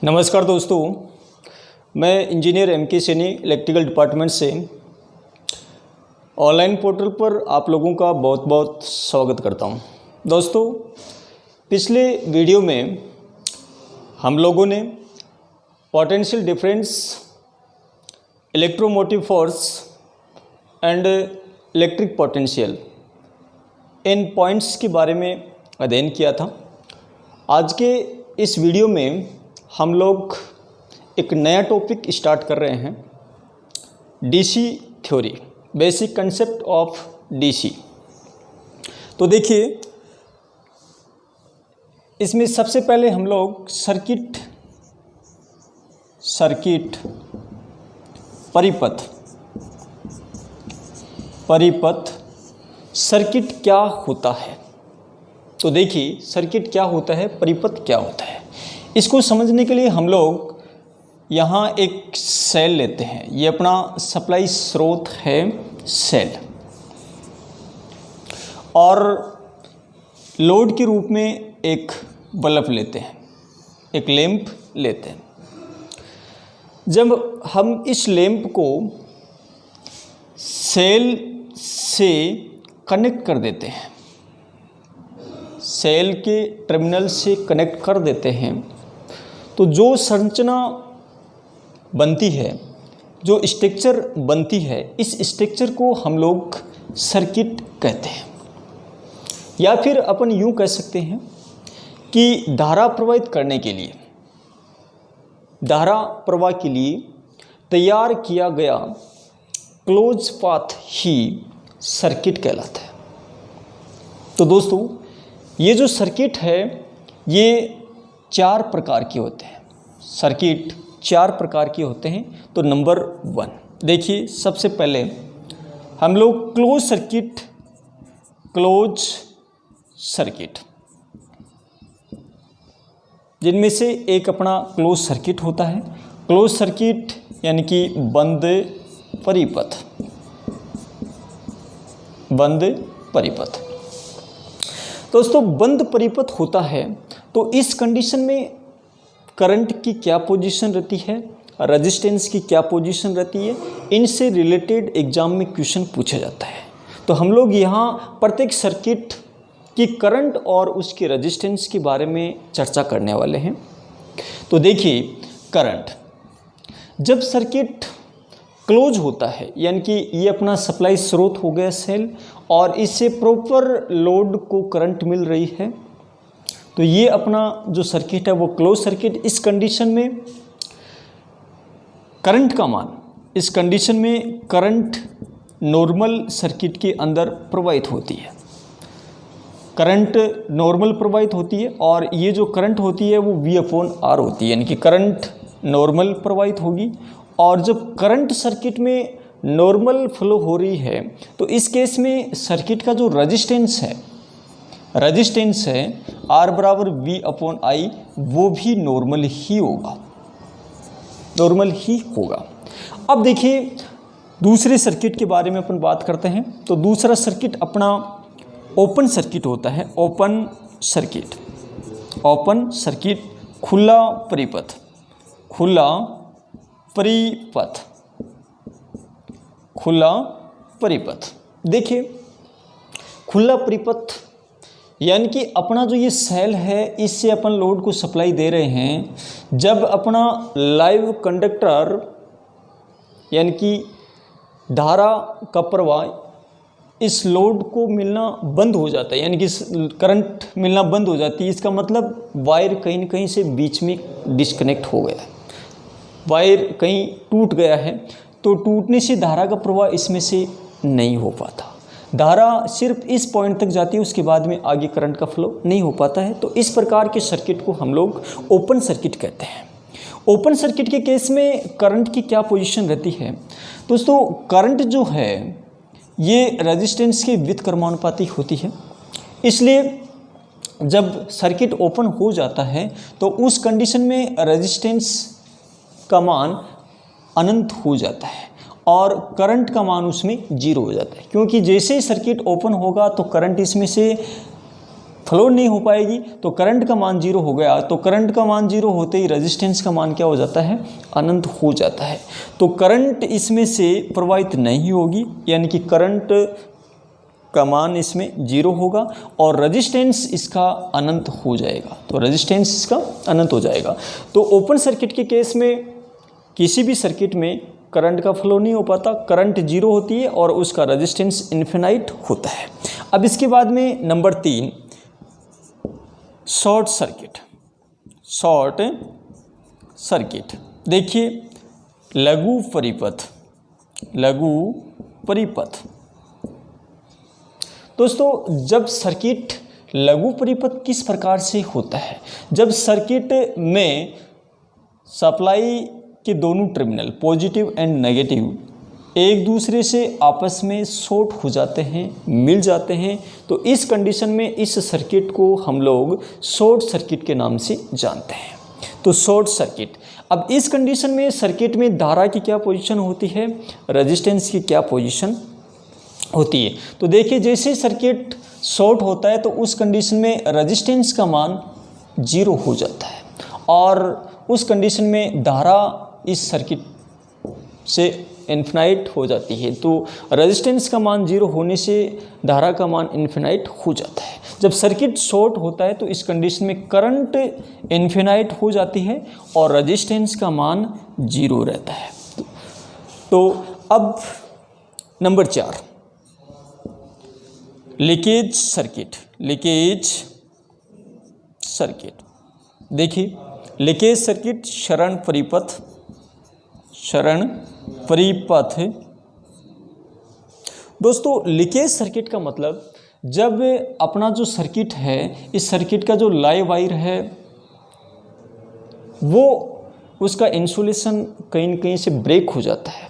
नमस्कार दोस्तों, मैं engineer M.K. Saini electrical department से ऑनलाइन पोर्टल पर आप लोगों का बहुत बहुत स्वागत करता हूं। दोस्तों, पिछले वीडियो में हम लोगों ने potential difference, electromotive force and electric potential in points के बारे में अध्ययन किया था। आज के इस वीडियो में हम लोग एक नया टॉपिक स्टार्ट कर रहे हैं, DC theory, basic concept of DC. तो देखिए, इसमें सबसे पहले हम लोग सर्किट, परिपथ, सर्किट क्या होता है। तो देखिए, सर्किट क्या होता है, परिपथ क्या होता है, इसको समझने के लिए हम लोग यहाँ एक सेल लेते हैं। ये अपना सप्लाई स्रोत है, सेल, और लोड के रूप में एक बल्ब लेते हैं, एक लैंप लेते हैं। जब हम इस लैंप को सेल से कनेक्ट कर देते हैं, सेल के टर्मिनल से कनेक्ट कर देते हैं, तो जो संरचना बनती है, जो स्ट्रक्चर बनती है, इस स्ट्रक्चर को हम लोग सर्किट कहते हैं। या फिर अपन यूँ कह सकते हैं कि धारा प्रवाहित करने के लिए, धारा प्रवाह के लिए तैयार किया गया क्लोज पाथ ही सर्किट कहलाता है। तो दोस्तों, ये जो सर्किट है, ये 4 प्रकार के होते हैं। सर्किट 4 प्रकार के होते हैं। तो नंबर 1 देखिए, सबसे पहले हम लोग क्लोज सर्किट, जिनमें से एक अपना क्लोज सर्किट होता है। क्लोज सर्किट यानी कि बंद परिपथ। दोस्तों, बंद परिपथ होता है तो इस कंडीशन में करंट की क्या पोजीशन रहती है, रेजिस्टेंस की क्या पोजीशन रहती है, इनसे रिलेटेड एग्जाम में क्वेश्चन पूछा जाता है। तो हम लोग यहाँ प्रत्येक सर्किट की करंट और उसकी रेजिस्टेंस के बारे में चर्चा करने वाले हैं। तो देखिए, करंट, जब सर्किट क्लोज होता है, यानी कि ये अपना सप्लाई स्रोत हो गया सेल, और इससे प्रॉपर लोड को करंट मिल रही है, तो ये अपना जो सर्किट है वो क्लोज सर्किट। इस कंडीशन में करंट का मान, इस कंडीशन में करंट नॉर्मल सर्किट के अंदर प्रवाहित होती है, करंट नॉर्मल प्रवाहित होती है, और ये जो करंट होती है वो V/R होती है, यानी कि करंट नॉर्मल प्रवाहित होगी। और जब करंट सर्किट में नॉर्मल फ्लो हो रही है, तो इस केस में सर्किट का जो रेजिस्टेंस है R बराबर V/I, वो भी नॉर्मल ही होगा। अब देखिए, दूसरे सर्किट के बारे में अपन बात करते हैं। तो दूसरा सर्किट अपना ओपन सर्किट होता है। ओपन सर्किट, खुला परिपथ। देखिए, खुला परिपथ यानी कि अपना जो ये सेल है, इससे अपन लोड को सप्लाई दे रहे हैं। जब अपना लाइव कंडक्टर यानी कि धारा का प्रवाह इस लोड को मिलना बंद हो जाता है, यानी कि करंट मिलना बंद हो जाती है, इसका मतलब वायर कहीं न कहीं से बीच में डिस्कनेक्ट हो गया है, वायर कहीं टूट गया है। तो टूटने से धारा का प्रवाह इसमें से नहीं हो पाता, धारा सिर्फ इस पॉइंट तक जाती है, उसके बाद में आगे करंट का फ्लो नहीं हो पाता है। तो इस प्रकार के सर्किट को हम लोग ओपन सर्किट कहते हैं। ओपन सर्किट के केस में करंट की क्या पोजीशन रहती है। दोस्तों, करंट जो है ये रेजिस्टेंस के व्युत्क्रमानुपाती होती है, इसलिए जब सर्किट ओपन हो जाता है तो उस कंडीशन में रेजिस्टेंस का मान अनंत हो जाता है और करंट का मान उसमें 0 हो जाता है, क्योंकि जैसे ही सर्किट ओपन होगा तो करंट इसमें से फ्लो नहीं हो पाएगी तो करंट का मान 0 हो गया। तो करंट का मान 0 होते ही रेजिस्टेंस का मान क्या हो जाता है, अनंत हो जाता है। तो करंट इसमें से प्रवाहित नहीं होगी, यानी कि करंट का मान इसमें 0 होगा और रेजिस्टेंस इसका अनंत हो जाएगा। तो रेजिस्टेंस इसका अनंत हो जाएगा। तो ओपन सर्किट के केस में किसी भी सर्किट में करंट का फ्लो नहीं हो पाता, करंट 0 होती है और उसका रेजिस्टेंस इन्फिनाइट होता है। अब इसके बाद में number 3 short circuit. Short circuit देखिए, लघु परिपथ, लघु परिपथ। दोस्तों जब सर्किट लघु परिपथ किस प्रकार से होता है, जब सर्किट में सप्लाई के दोनों टर्मिनल पॉजिटिव एंड नेगेटिव एक दूसरे से आपस में शॉर्ट हो जाते हैं, मिल जाते हैं, तो इस कंडीशन में इस सर्किट को हम लोग शॉर्ट सर्किट के नाम से जानते हैं। तो शॉर्ट सर्किट, अब इस कंडीशन में सर्किट में धारा की क्या पोजीशन होती है, रेजिस्टेंस की क्या पोजीशन होती है। तो देखिए जैसे सर्किट शॉर्ट होता है तो उस कंडीशन में रेजिस्टेंस का मान 0 हो जाता है और उस कंडीशन में धारा इस सर्किट से इन्फिनाइट हो जाती है। तो रेजिस्टेंस का मान 0 होने से धारा का मान इन्फिनाइट हो जाता है। जब सर्किट शॉर्ट होता है तो इस कंडीशन में करंट इन्फिनाइट हो जाती है और रेजिस्टेंस का मान 0 रहता है। तो अब number 4 leakage circuit. Leakage circuit देखिए, लीकेज सर्किट क्षरण परिपथ, क्षरण परिपथ। दोस्तों लीकेज सर्किट का मतलब जब अपना जो सर्किट है, इस सर्किट का जो लाइव वायर है वो उसका इंसुलेशन कहीं न कहीं से ब्रेक हो जाता है,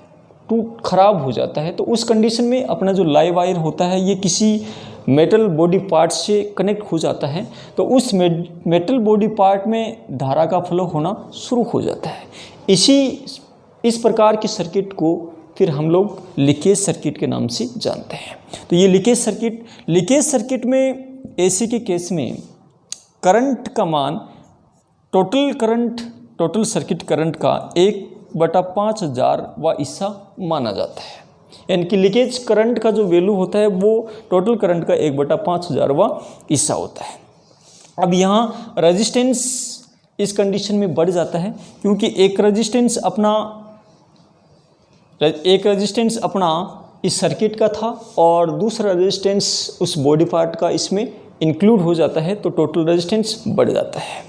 टूट खराब हो जाता है। तो उस कंडीशन में अपना जो लाइव वायर होता है ये किसी मेटल बॉडी पार्ट से कनेक्ट हो जाता है, तो उस मेटल बॉडी पार्ट में धारा का फ्लो होना शुरू हो जाता है। इस प्रकार के सर्किट को फिर हम लोग लीकेज सर्किट के नाम से जानते हैं। तो ये लीकेज सर्किट में एसी के केस में करंट का मान टोटल सर्किट करंट का 1/5000 हिस्सा माना जाता है। यानी कि लीकेज करंट का जो वैल्यू होता है वो टोटल करंट का 1/5000 हिस्सा होता है। अब यहाँ रेजिस्टेंस इस कंडीशन में बढ़ जाता है, क्योंकि एक रेजिस्टेंस अपना इस सर्किट का था और दूसरा रेजिस्टेंस उस बॉडी पार्ट का इसमें इंक्लूड हो जाता है, तो टोटल रेजिस्टेंस बढ़ जाता है।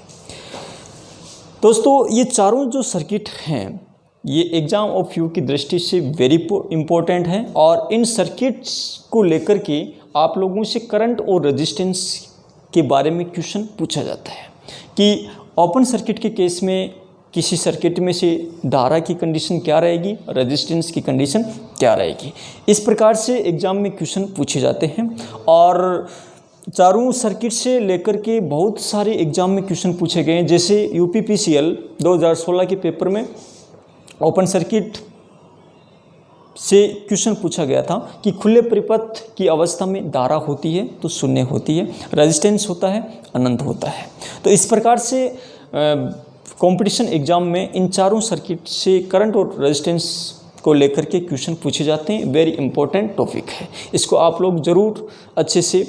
दोस्तों ये चारों जो सर्किट हैं ये एग्जाम ऑफ यू की दृष्टि से वेरी इंपॉर्टेंट हैं और इन सर्किट्स को लेकर के आप लोगों से करंट और रेजिस्टेंस के बारे में क्वेश्चन पूछा जाता है कि ओपन सर्किट के केस में किसी सर्किट में से धारा की कंडीशन क्या रहेगी, रेजिस्टेंस की कंडीशन क्या रहेगी। इस प्रकार से एग्जाम में क्वेश्चन पूछे जाते हैं और चारों सर्किट से लेकर के बहुत सारे एग्जाम में क्वेश्चन पूछे गए हैं। जैसे यूपीपीसीएल 2016 के पेपर में ओपन सर्किट से क्वेश्चन पूछा गया था कि खुले परिपथ की अवस्था में धारा होती है तो शून्य होती है, रेजिस्टेंस होता है अनंत होता है। तो इस प्रकार से कंपटीशन एग्जाम में इन चारों सर्किट से करंट और रेजिस्टेंस को लेकर के क्वेश्चन पूछे जाते हैं। वेरी इंपॉर्टेंट टॉपिक है, इसको आप लोग ज़रूर अच्छे से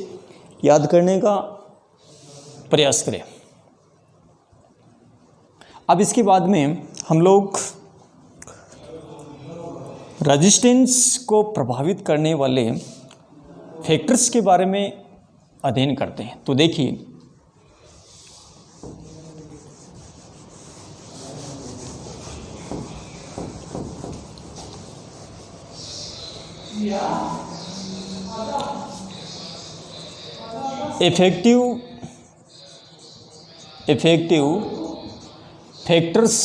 याद करने का प्रयास करें। अब इसके बाद में हम लोग रेजिस्टेंस को प्रभावित करने वाले फैक्टर्स के बारे में अध्ययन करते हैं। तो देखिए effective factors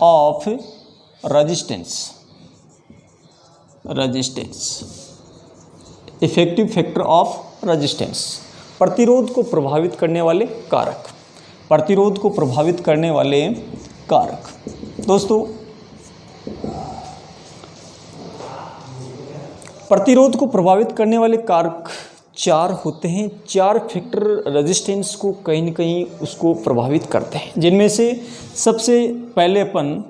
of resistance effective factor of resistance, प्रतिरोध को प्रभावित करने वाले कारक, प्रतिरोध को प्रभावित करने वाले कारक। दोस्तों प्रतिरोध को प्रभावित करने वाले कारक 4 होते हैं। 4 फैक्टर रेजिस्टेंस को कहीं न कहीं उसको प्रभावित करते हैं, जिनमें से सबसे पहले अपन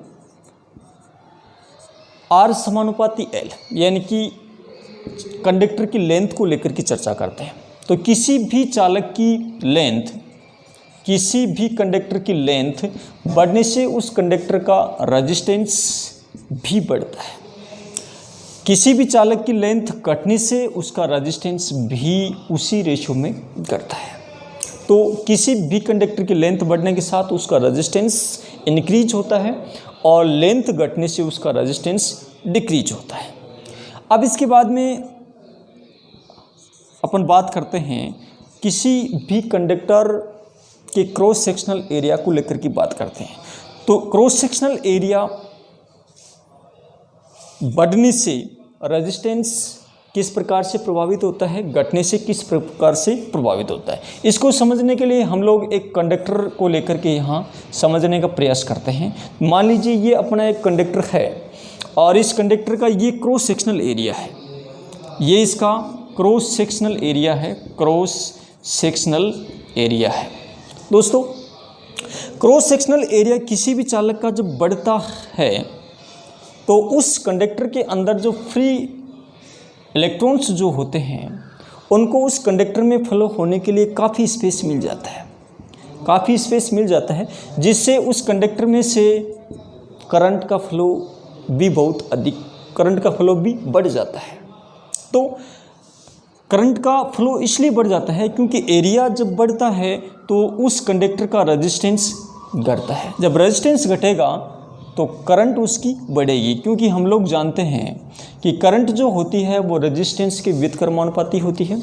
R समानुपाती L यानी कि कंडक्टर की लेंथ को लेकर के चर्चा करते हैं। तो किसी भी चालक की लेंथ, किसी भी कंडक्टर की लेंथ बढ़ने से उस कंडक्टर का रेजिस्टेंस भी बढ़ता है। किसी भी चालक की लेंथ घटने से उसका रेजिस्टेंस भी उसी रेशो में घटता है। तो किसी भी कंडक्टर की लेंथ बढ़ने के साथ उसका रेजिस्टेंस इंक्रीज होता है और लेंथ घटने से उसका रेजिस्टेंस डिक्रीज होता है। अब इसके बाद में अपन बात करते हैं किसी भी कंडक्टर के क्रॉस सेक्शनल एरिया को लेकर के बात करते हैं। तो क्रॉस सेक्शनल एरिया बढ़ने से रेजिस्टेंस किस प्रकार से प्रभावित होता है, घटने से किस प्रकार से प्रभावित होता है, इसको समझने के लिए हम लोग एक कंडक्टर को लेकर के यहाँ समझने का प्रयास करते हैं। मान लीजिए ये अपना एक कंडक्टर है और इस कंडक्टर का ये क्रॉस सेक्शनल एरिया है, ये इसका क्रॉस सेक्शनल एरिया है, क्रॉस सेक्शनल एरिया है। दोस्तों, क्रॉस सेक्शनल एरिया किसी भी चालक का जब बढ़ता है तो उस कंडक्टर के अंदर जो फ्री इलेक्ट्रॉन्स जो होते हैं उनको उस कंडक्टर में फ्लो होने के लिए काफ़ी स्पेस मिल जाता है, काफ़ी स्पेस मिल जाता है, जिससे उस कंडक्टर में से करंट का फ्लो भी बहुत अधिक, करंट का फ्लो भी बढ़ जाता है। तो करंट का फ्लो इसलिए बढ़ जाता है क्योंकि एरिया जब बढ़ता है तो उस कंडक्टर का रेजिस्टेंस घटता है। जब रेजिस्टेंस घटेगा तो करंट उसकी बढ़ेगी, क्योंकि हम लोग जानते हैं कि करंट जो होती है वो रेजिस्टेंस के व्युत्क्रमानुपाती होती है।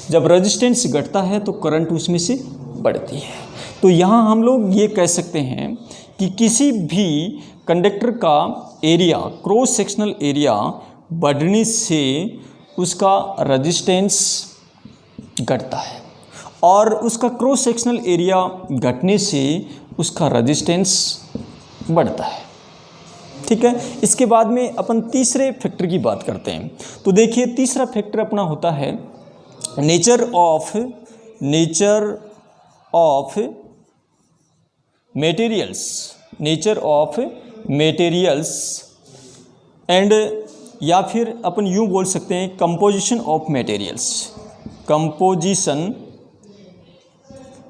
जब रेजिस्टेंस घटता है तो करंट उसमें से बढ़ती है। तो यहाँ हम लोग ये कह सकते हैं कि किसी भी कंडक्टर का एरिया, क्रॉस सेक्शनल एरिया बढ़ने से उसका रेजिस्टेंस घटता है और उसका क्रॉस सेक्शनल एरिया घटने से उसका रेजिस्टेंस बढ़ता है। ठीक है, इसके बाद में अपन तीसरे फैक्टर की बात करते हैं। तो देखिए, तीसरा फैक्टर अपना होता है nature of materials, nature of materials and, या फिर अपन यूँ बोल सकते हैं composition of materials,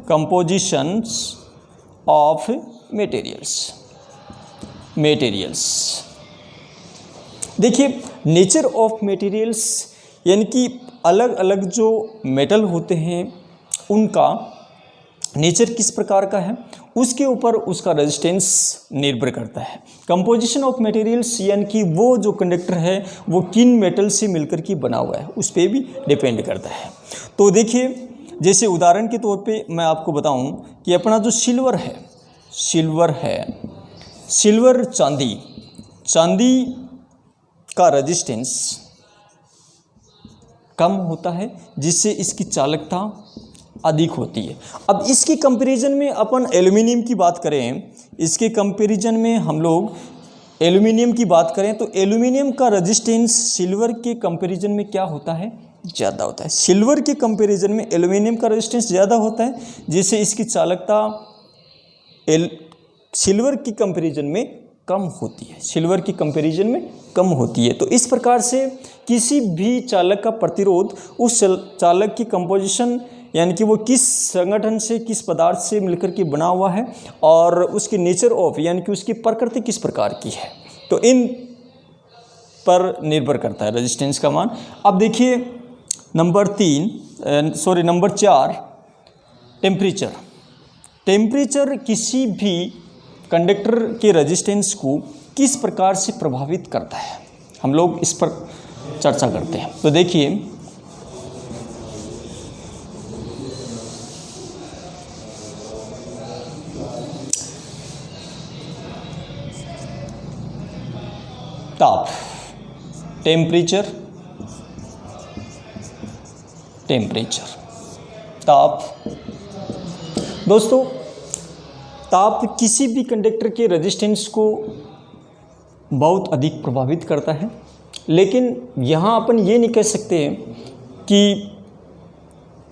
compositions of materials. देखिए, नेचर ऑफ मटेरियल्स यानी कि अलग अलग जो मेटल होते हैं उनका नेचर किस प्रकार का है उसके ऊपर उसका रेजिस्टेंस निर्भर करता है। कंपोजिशन ऑफ मटेरियल्स यानी कि वो जो कंडक्टर है वो किन मेटल से मिलकर के बना हुआ है उस पर भी डिपेंड करता है। तो देखिए, जैसे उदाहरण के तौर पे मैं आपको बताऊं कि अपना जो सिल्वर चांदी का रेजिस्टेंस कम होता है, जिससे इसकी चालकता अधिक होती है। अब इसकी कंपैरिजन में अपन एल्युमिनियम की बात करें, इसके कंपैरिजन में हम लोग एल्युमिनियम की बात करें तो एल्युमिनियम का रेजिस्टेंस सिल्वर के कंपैरिजन में क्या होता है, ज़्यादा होता है। सिल्वर के कंपैरिजन में एल्युमिनियम का रेजिस्टेंस ज़्यादा होता है, जिससे इसकी चालकता सिल्वर की कंपैरिजन में कम होती है, सिल्वर की कंपैरिजन में कम होती है। तो इस प्रकार से किसी भी चालक का प्रतिरोध उस चालक की कंपोजिशन यानी कि वो किस संगठन से, किस पदार्थ से मिलकर के बना हुआ है और उसकी नेचर ऑफ यानी कि उसकी प्रकृति किस प्रकार की है, तो इन पर निर्भर करता है रेजिस्टेंस का मान। अब देखिए नंबर 4 टेम्परेचर किसी भी कंडक्टर के रेजिस्टेंस को किस प्रकार से प्रभावित करता है, हम लोग इस पर चर्चा करते हैं। तो देखिए, ताप, टेम्परेचर, ताप। दोस्तों, ताप किसी भी कंडक्टर के रेजिस्टेंस को बहुत अधिक प्रभावित करता है, लेकिन यहाँ अपन ये नहीं कह सकते कि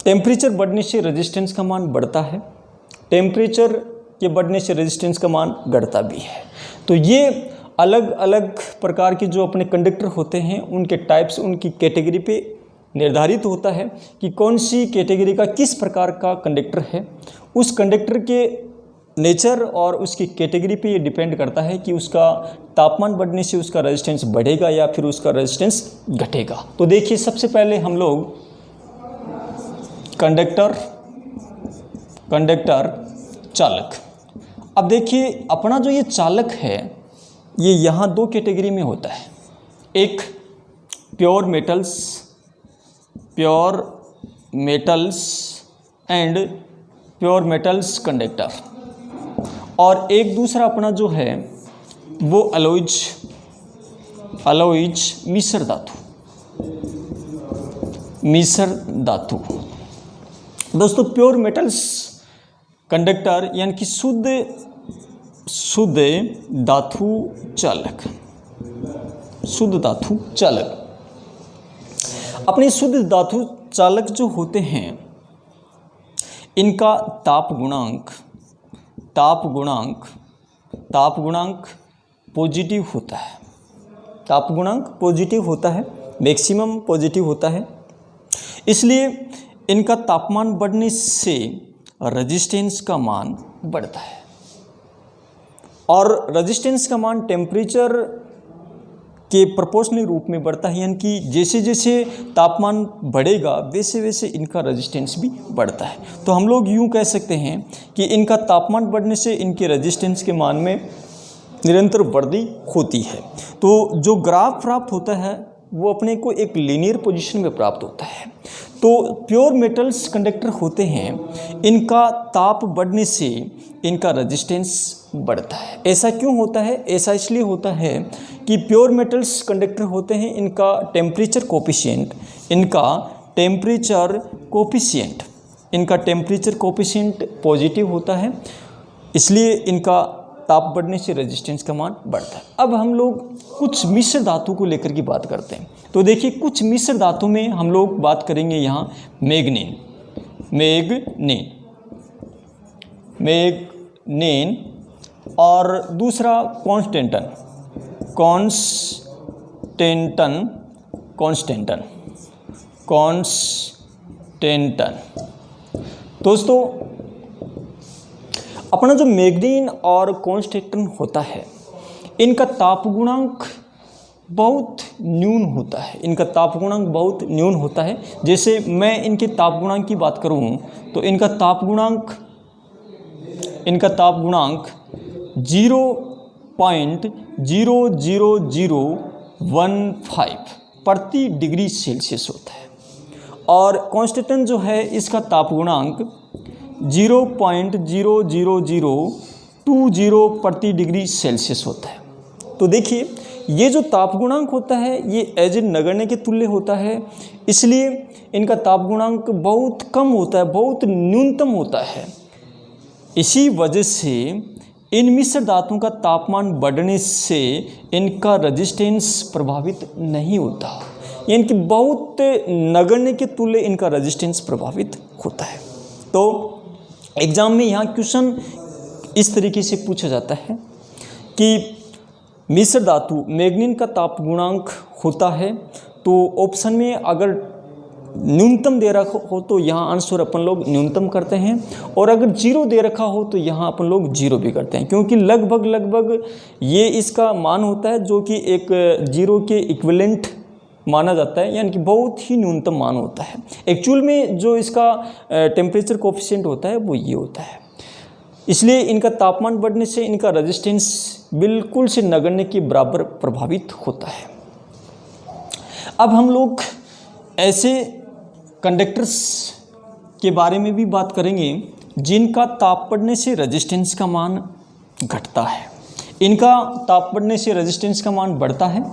टेम्परेचर बढ़ने से रेजिस्टेंस का मान बढ़ता है, टेम्परेचर के बढ़ने से रेजिस्टेंस का मान घटता भी है। तो ये अलग अलग प्रकार के जो अपने कंडक्टर होते हैं उनके टाइप्स, उनकी कैटेगरी पे निर्धारित होता है कि कौन सी कैटेगरी का किस प्रकार का कंडक्टर है। उस कंडक्टर के नेचर और उसकी कैटेगरी पे ये डिपेंड करता है कि उसका तापमान बढ़ने से उसका रेजिस्टेंस बढ़ेगा या फिर उसका रेजिस्टेंस घटेगा। तो देखिए, सबसे पहले हम लोग कंडक्टर चालक। अब देखिए, अपना जो ये चालक है ये यहाँ दो कैटेगरी में होता है। एक pure metals and pure metals conductor, और एक दूसरा अपना जो है वो अलॉयज मिश्र धातु। दोस्तों, प्योर मेटल्स कंडक्टर यानी कि शुद्ध धातु चालक। अपने शुद्ध धातु चालक जो होते हैं इनका ताप गुणांक पॉजिटिव होता है, मैक्सिमम पॉजिटिव होता है। इसलिए इनका तापमान बढ़ने से रेजिस्टेंस का मान बढ़ता है, और रेजिस्टेंस का मान टेम्परेचर के प्रोपोर्शनल रूप में बढ़ता है, यानी कि जैसे जैसे तापमान बढ़ेगा वैसे वैसे इनका रेजिस्टेंस भी बढ़ता है। तो हम लोग यूँ कह सकते हैं कि इनका तापमान बढ़ने से इनके रेजिस्टेंस के मान में निरंतर वृद्धि होती है। तो जो ग्राफ प्राप्त होता है वो अपने को एक लीनियर पोजीशन में प्राप्त होता है। तो प्योर मेटल्स कंडक्टर होते हैं, इनका ताप बढ़ने से इनका रेजिस्टेंस बढ़ता है। ऐसा क्यों होता है? ऐसा इसलिए होता है कि प्योर मेटल्स कंडक्टर होते हैं, इनका टेम्परेचर कोफिशिएंट पॉजिटिव होता है, इसलिए इनका ताप बढ़ने से रेजिस्टेंस का मान बढ़ता है। अब हम लोग कुछ मिश्र धातु को लेकर की बात करते हैं। तो देखिए, कुछ मिश्र धातु में हम लोग बात करेंगे यहाँ मैग्नीन और दूसरा कॉन्स्टेंटन। दोस्तों, अपना जो मैग्नीन और कॉन्स्टेंटन होता है इनका ताप गुणांक बहुत न्यून होता है। जैसे मैं इनके ताप गुणांक की बात करूं तो इनका ताप गुणांक 0.00015 प्रति डिग्री सेल्सियस होता है, और कॉन्स्टेंटन जो है इसका ताप गुणांक 0.00020 प्रति डिग्री सेल्सियस होता है। तो देखिए, ये जो ताप गुणांक होता है ये एज ए नगण्य के तुल्य होता है, इसलिए इनका ताप गुणांक बहुत कम होता है, बहुत न्यूनतम होता है। इसी वजह से इन मिश्र धातुओं का तापमान बढ़ने से इनका रेजिस्टेंस प्रभावित नहीं होता, यानी कि बहुत नगण्य के तुल्य इनका रेजिस्टेंस प्रभावित होता है। तो एग्जाम में यहाँ क्वेश्चन इस तरीके से पूछा जाता है कि मिश्र धातु मैग्नीन का ताप गुणांक होता है, तो ऑप्शन में अगर न्यूनतम दे रखा हो तो यहाँ आंसर अपन लोग न्यूनतम करते हैं, और अगर 0 दे रखा हो तो यहाँ अपन लोग 0 भी करते हैं, क्योंकि लगभग ये इसका मान होता है जो कि एक 0 के इक्विवेलेंट माना जाता है, यानी कि बहुत ही न्यूनतम मान होता है। एक्चुअल में जो इसका टेम्परेचर कोफिशिएंट होता है वो ये होता है, इसलिए इनका तापमान बढ़ने से इनका रेजिस्टेंस बिल्कुल से नगण्य के बराबर प्रभावित होता है। अब हम लोग ऐसे कंडक्टर्स के बारे में भी बात करेंगे जिनका ताप बढ़ने से रेजिस्टेंस का मान घटता है। इनका ताप बढ़ने से रेजिस्टेंस का मान बढ़ता है,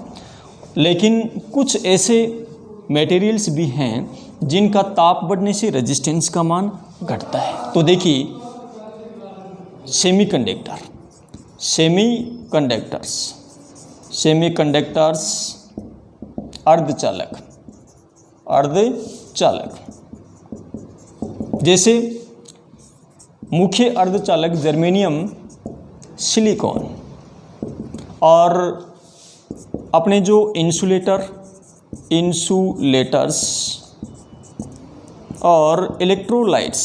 लेकिन कुछ ऐसे मटेरियल्स भी हैं जिनका ताप बढ़ने से रेजिस्टेंस का मान घटता है। तो देखिए, सेमीकंडक्टर्स, अर्धचालक, जैसे मुख्य अर्धचालक जर्मेनियम, सिलिकॉन, और अपने जो इंसुलेटर्स और इलेक्ट्रोलाइट्स।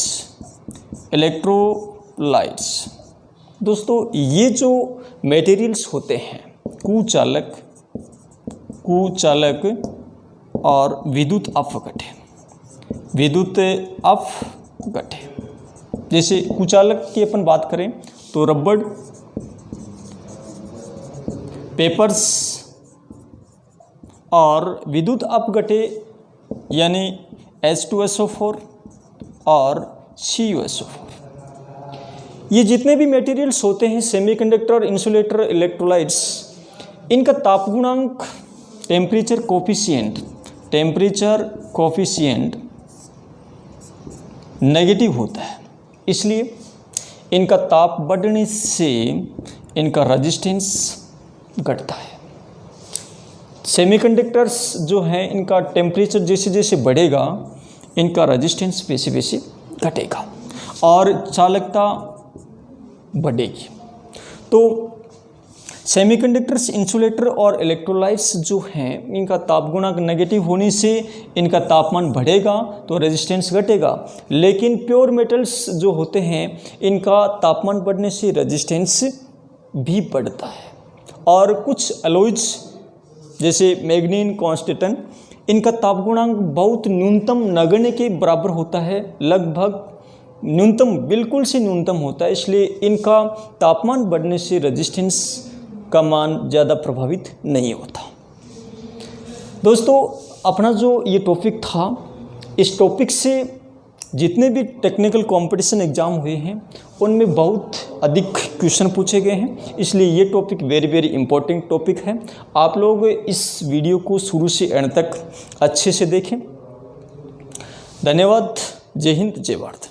दोस्तों ये जो मटेरियल्स होते हैं, कुचालक और विद्युत अपघट्य। जैसे कुचालक की अपन बात करें तो रबड़, पेपर्स, और विद्युत अपघट्य यानी H2SO4 और CuSO4। ये जितने भी मटेरियल्स होते हैं, सेमीकंडक्टर, इंसुलेटर, इलेक्ट्रोलाइट्स, इनका ताप गुणांक, टेम्परेचर कोफिशिएंट नेगेटिव होता है। इसलिए इनका ताप बढ़ने से इनका रेजिस्टेंस घटता है। सेमीकंडक्टर्स जो हैं, इनका टेम्परेचर जैसे जैसे बढ़ेगा इनका रेजिस्टेंस वैसे वैसे घटेगा और चालकता बढ़ेगी। तो सेमीकंडक्टर्स, इंसुलेटर और इलेक्ट्रोलाइट्स जो हैं, इनका ताप गुणांक नेगेटिव होने से इनका तापमान बढ़ेगा तो रेजिस्टेंस घटेगा। लेकिन प्योर मेटल्स जो होते हैं, इनका तापमान बढ़ने से रेजिस्टेंस भी बढ़ता है। और कुछ अलॉयज जैसे मैग्नीन, कॉन्स्टेंटन, इनका ताप गुणांक बहुत न्यूनतम, नगण्य के बराबर होता है, लगभग न्यूनतम, बिल्कुल से न्यूनतम होता है। इसलिए इनका तापमान बढ़ने से रेजिस्टेंस का मान ज़्यादा प्रभावित नहीं होता। दोस्तों अपना जो ये टॉपिक था, इस टॉपिक से जितने भी टेक्निकल कंपटीशन एग्ज़ाम हुए हैं उनमें बहुत अधिक क्वेश्चन पूछे गए हैं। इसलिए ये टॉपिक वेरी इंपॉर्टेंट टॉपिक है। आप लोग इस वीडियो को शुरू से एंड तक अच्छे से देखें। धन्यवाद। जय हिंद, जय भारत।